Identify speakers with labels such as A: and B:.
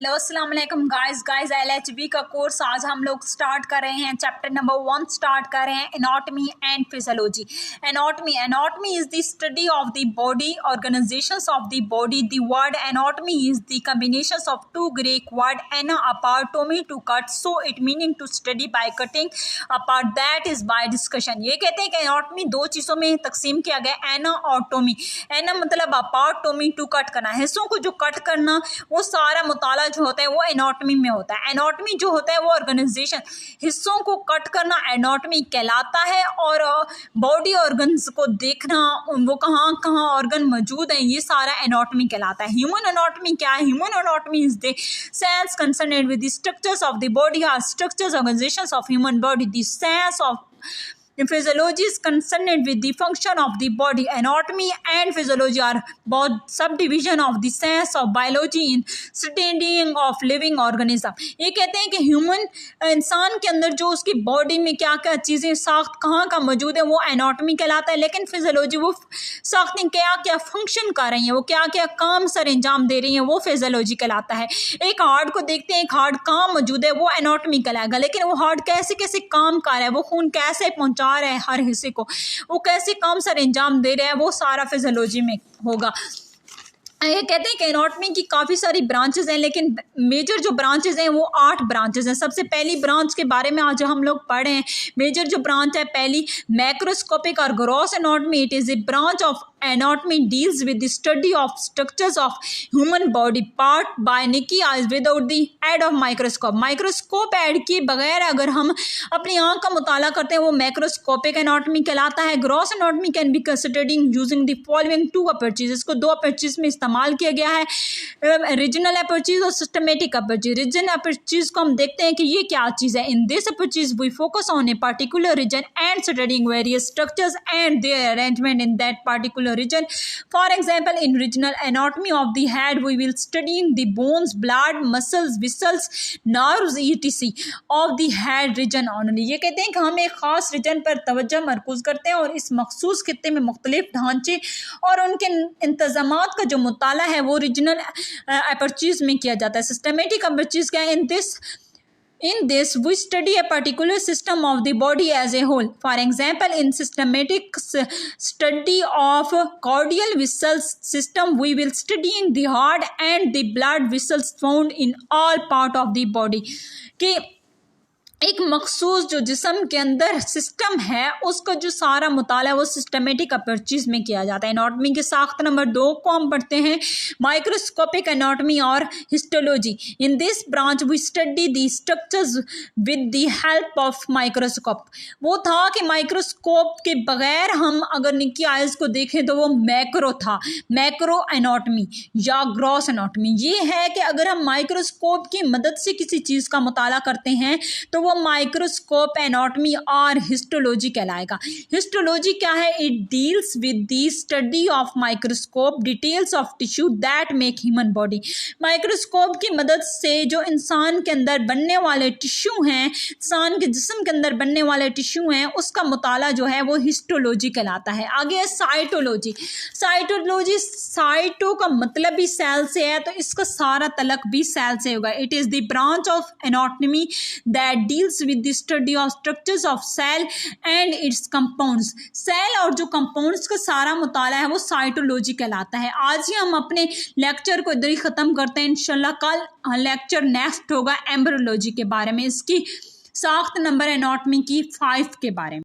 A: Hello अस्सलाम वालेकुम guys LHB का कोर्स आज हम लोग स्टार्ट कर रहे हैं। चैप्टर नंबर 1 स्टार्ट कर रहे हैं, anatomy and physiology. Anatomy is the study of the body, organisations of the body. The word anatomy is the combination of two Greek word ana apart, tomy to cut, so it meaning to study by cutting apart, that is by discussion. ये कहते हैं कि anatomy दो चीज़ों में तकसीम किया गया, एना और टोमी। एना मतलब अपार्ट, टोमी टू कट करना, हिस्सों को जो कट करना, वो सारा मुताला जो होता है वो एनाटॉमी में होता है। एनाटॉमी जो होता है वो ऑर्गेनाइजेशन, हिस्सों को कट करना एनाटॉमी कहलाता है। और बॉडी ऑर्गन्स को देखना, वो कहाँ कहाँ ऑर्गन मौजूद हैं, ये सारा एनाटॉमी कहलाता है। ह्यूमन एनाटॉमी क्या है? Human anatomy is the cells concerned with the structures of the body or structures organisations of human body. The science of physiology is concerned with the function of the body. Anatomy and physiology are both subdivision of the science of biology in studying of living organism. ये कहते हैं कि human इंसान के अंदर जो उसकी body में क्या क्या चीज़ें साख्त कहाँ का मौजूद है वो एनाटॉमी कहलाता है। लेकिन फिजियोलॉजी वो साख्तें क्या क्या फंक्शन कर रही हैं, वो क्या क्या काम सर अंजाम दे रही हैं, वो फिजियोलॉजी कहलाता है। एक हार्ट को देखते हैं, एक हार्ट कहाँ मौजूद है, वो एनाटॉमी कहलाएगा। लेकिन वो हार्ट कैसे कैसे काम कर रहा है, वो खून कैसे पहुँचा रहा है हर हिस्से को, वो कैसे काम सर अंजाम दे रहा है, वो सारा फिजियोलॉजी में होगा। ये कहते हैं कि एनाटॉमी की काफ़ी सारी ब्रांचेस हैं, लेकिन मेजर जो ब्रांचेस हैं वो 8 ब्रांचेस हैं। सबसे पहली ब्रांच के बारे में आज हम लोग पढ़े हैं। मेजर जो ब्रांच है पहली, मैक्रोस्कोपिक और gross anatomy. It is a branch of anatomy deals with the study of structures of human body part by naked eyes without the aid of microscope. Microscope aid किए बगैर अगर हम अपनी आँख का मुताला करते हैं वो मैक्रोस्कोपिक एनाटॉमी कहलाता है। Gross anatomy can be considering using the following 2 अपर्चीज। इसको 2 अपर्चीज में इस्तेमाल किया गया है, रीजनल अपर्चीज और सिस्टमेटिक अपर्चीज। रीजनल अपर्चीज को हम देखते हैं कि ये क्या चीज़ है। In this approaches we focus on a particular region and studying various structures and their arrangement in that particular region. For example, in regional anatomy of the head, we will studying the bones, blood, muscles, vessels, nerves, etc. of the head region only. ये कहते हैं कि हम एक खास reason पर तवज्जो मरकूज करते हैं और इस मखसूस खित्ते में मुख्तलिफ ढांचे और उनके इंतजामात का जो मुताला है वो रीजनल अपर्चीज में किया जाता है। सिस्टमेटिक अपर्चीज क्या है? In this, we study a particular system of the body as a whole. For example, in systematic study of cardiac vessels system, we will studying the heart and the blood vessels found in all part of the body. कि एक मखसूस जो जिस्म के अंदर system है उसका जो सारा मुताला है वो सिस्टमेटिक अपर्चीज में किया जाता है। एनाटॉमी के साख्त नंबर 2 को हम पढ़ते हैं, माइक्रोस्कोपिक एनाटॉमी और histology. In this branch we study the structures with the help of microscope. वो था कि माइक्रोस्कोप के बगैर हम अगर निकी आइज को देखें तो वो मैक्रो था, मैक्रो एनाटॉमी या ग्रॉस एनाटॉमी। ये है कि अगर हम माइक्रोस्कोप की मदद से किसी चीज़ का मुताला करते हैं तो वो माइक्रोस्कोप एनाटॉमी और हिस्टोलॉजी कहलाएगा। हिस्टोलॉजी क्या है? It deals with the study of microscope details of tissue that make human body. Microscope की मदद से जो इंसान के अंदर बनने वाले टिश्यू हैं, इंसान के जिस्म के अंदर बनने वाले टिश्यू हैं, उसका मुताला जो है वो हिस्टोलॉजी कहलाता है। आगे है साइटोलॉजी। साइटोलॉजी, साइटो का मतलब भी सेल से है तो इसका सारा तलक भी सेल से होगा। It is the branch of anatomy that deals with the study of structures of cell and its compounds. Cell और जो कंपाउंड्स का सारा मुताला है वो साइटोलॉजी कहलाता है। आज ही हम अपने लेक्चर को इधर ही ख़त्म करते हैं। इंशाल्लाह कल लेक्चर नेक्स्ट होगा एम्ब्रियोलॉजी के बारे में, इसकी साख्त नंबर एनाटॉमी की 5 के बारे में।